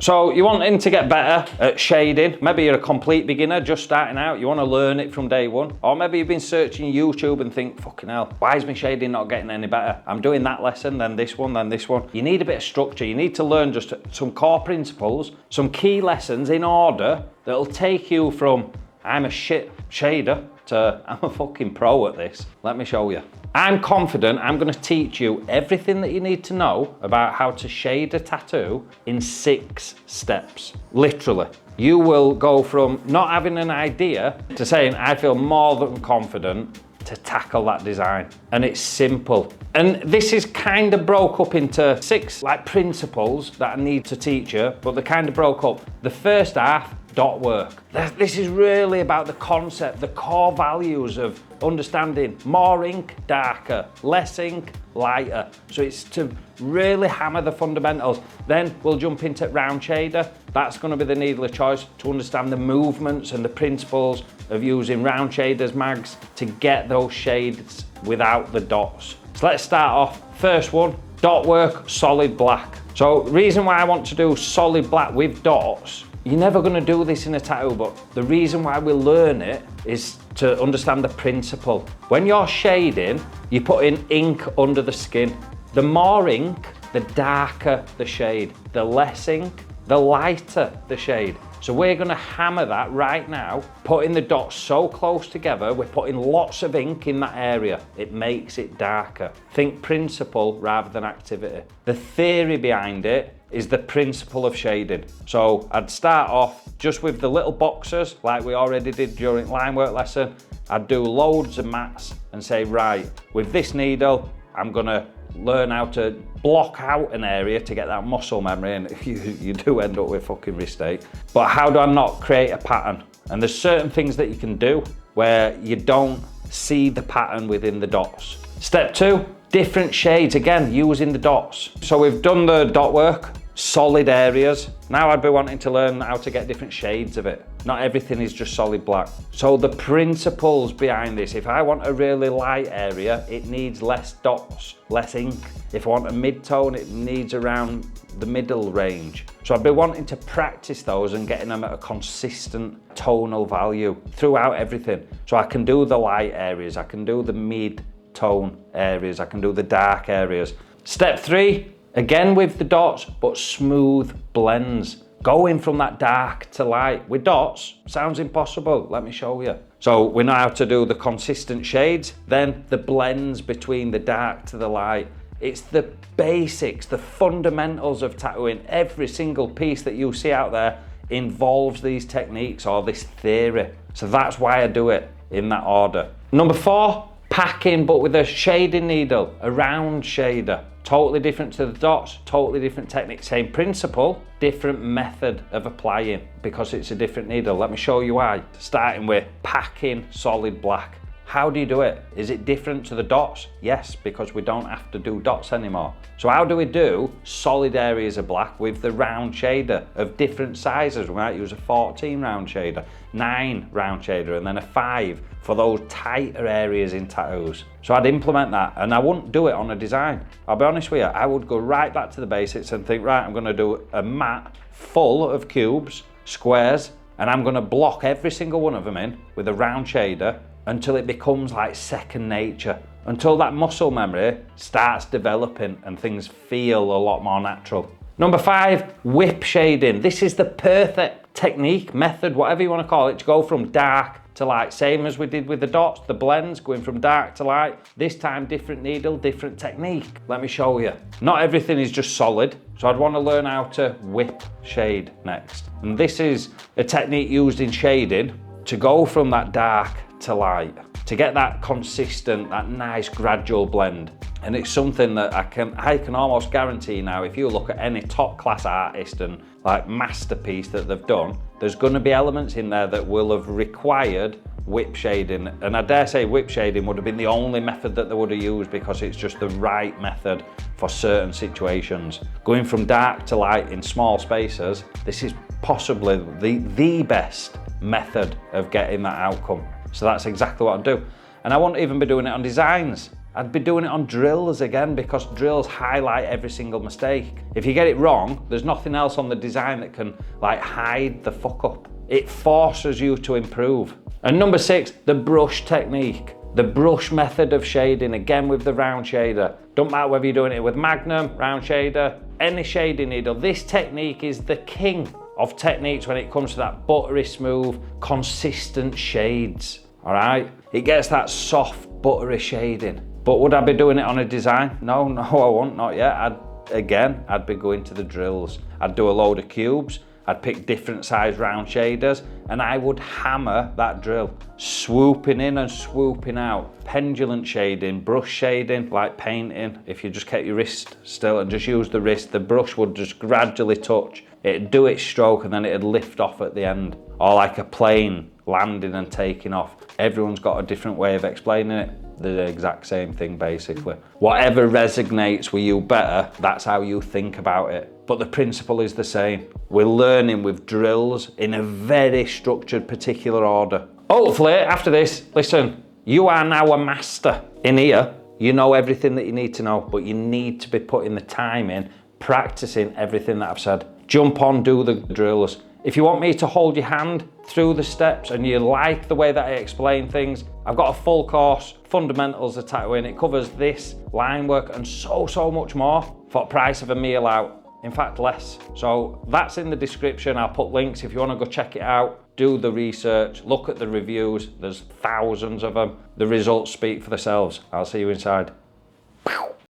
So you're wanting to get better at shading. Maybe you're a complete beginner, just starting out. You want to learn it from day one. Or maybe you've been searching YouTube and think, fucking hell, why is my shading not getting any better? I'm doing that lesson, then this one, then this one. You need a bit of structure. You need to learn just some core principles, some key lessons in order that'll take you from, I'm a shit shader, to I'm a fucking pro at this. Let me show you. I'm confident I'm going to teach you everything that you need to know about how to shade a tattoo in 6 steps. Literally. You will go from not having an idea to saying, I feel more than confident to tackle that design. And it's simple. And this is kind of broke up into 6 principles that I need to teach you, but they're kind of broke up. The first half, dot work. This is really about the concept, the core values of understanding more ink, darker, less ink, lighter. So it's to really hammer the fundamentals. Then we'll jump into round shader. That's going to be the needle of choice to understand the movements and the principles of using round shaders, mags, to get those shades without the dots. So let's start off. First one, dot work, solid black. So the reason why I want to do solid black with dots, you're never going to do this in a tattoo, but the reason why we learn it is to understand the principle. When you're shading, you're putting ink under the skin. The more ink, the darker the shade. The less ink, the lighter the shade. So we're going to hammer that right now, putting the dots so close together, we're putting lots of ink in that area. It makes it darker. Think principle rather than activity. The theory behind it is the principle of shading. So I'd start off just with the little boxes like we already did during line work lesson. I'd do loads of mats and say, right, with this needle, I'm gonna learn how to block out an area to get that muscle memory, and you do end up with fucking wrist ache. But how do I not create a pattern? And there's certain things that you can do where you don't see the pattern within the dots. Step 2, different shades, again, using the dots. So we've done the dot work, solid areas. Now I'd be wanting to learn how to get different shades of it. Not everything is just solid black. So the principles behind this, if I want a really light area, it needs less dots, less ink. If I want a mid-tone, it needs around the middle range. So I'd be wanting to practice those and getting them at a consistent tonal value throughout everything. So I can do the light areas, I can do the mid-tone areas, I can do the dark areas. Step 3, again with the dots, but smooth blends. Going from that dark to light with dots sounds impossible. Let me show you. So we know how to do the consistent shades, then the blends between the dark to the light. It's the basics, the fundamentals of tattooing. Every single piece that you see out there involves these techniques or this theory. So that's why I do it in that order. Number 4, packing, but with a shading needle, a round shader. Totally different to the dots, totally different technique. Same principle, different method of applying because it's a different needle. Let me show you why. Starting with packing solid black. How do you do it? Is it different to the dots? Yes, because we don't have to do dots anymore. So how do we do solid areas of black with the round shader of different sizes? We might use a 14 round shader, 9 round shader, and then a 5 for those tighter areas in tattoos. So I'd implement that, and I wouldn't do it on a design. I'll be honest with you, I would go right back to the basics and think, right, I'm gonna do a mat full of cubes, squares, and I'm gonna block every single one of them in with a round shader until it becomes like second nature, until that muscle memory starts developing and things feel a lot more natural. Number 5, whip shading. This is the perfect technique, method, whatever you want to call it, to go from dark to light. Same as we did with the dots, the blends, going from dark to light. This time, different needle, different technique. Let me show you. Not everything is just solid, so I'd want to learn how to whip shade next. And this is a technique used in shading to go from that dark to light, to get that consistent, that nice gradual blend. And it's something that I can almost guarantee now, if you look at any top class artist and like masterpiece that they've done, there's going to be elements in there that will have required whip shading. And I dare say whip shading would have been the only method that they would have used because it's just the right method for certain situations. Going from dark to light in small spaces, this is possibly the best method of getting that outcome. So that's exactly what I do. And I won't even be doing it on designs. I'd be doing it on drills again, because drills highlight every single mistake. If you get it wrong, there's nothing else on the design that can like hide the fuck up. It forces you to improve. And number 6, the brush technique. The brush method of shading, again with the round shader. Don't matter whether you're doing it with Magnum, round shader, any shading needle. This technique is the king of techniques when it comes to that buttery smooth, consistent shades, all right? It gets that soft, buttery shading. But would I be doing it on a design? No, I won't, not yet. I'd be going to the drills. I'd do a load of cubes, I'd pick different size round shaders, and I would hammer that drill, swooping in and swooping out. Pendulant shading, brush shading, like painting. If you just kept your wrist still and just use the wrist, the brush would just gradually touch. It'd do its stroke and then it'd lift off at the end. Or like a plane landing and taking off. Everyone's got a different way of explaining it. The exact same thing basically. Whatever resonates with you better, that's how you think about it. But the principle is the same. We're learning with drills in a very structured, particular order. Hopefully, after this, listen, you are now a master. In here, you know everything that you need to know, but you need to be putting the time in, practicing everything that I've said. Jump on, do the drills. If you want me to hold your hand through the steps and you like the way that I explain things, I've got a full course, Fundamentals of Tattooing. It covers this, line work, and so much more for the price of a meal out. In fact, less. So that's in the description. I'll put links if you want to go check it out. Do the research, look at the reviews. There's thousands of them. The results speak for themselves. I'll see you inside.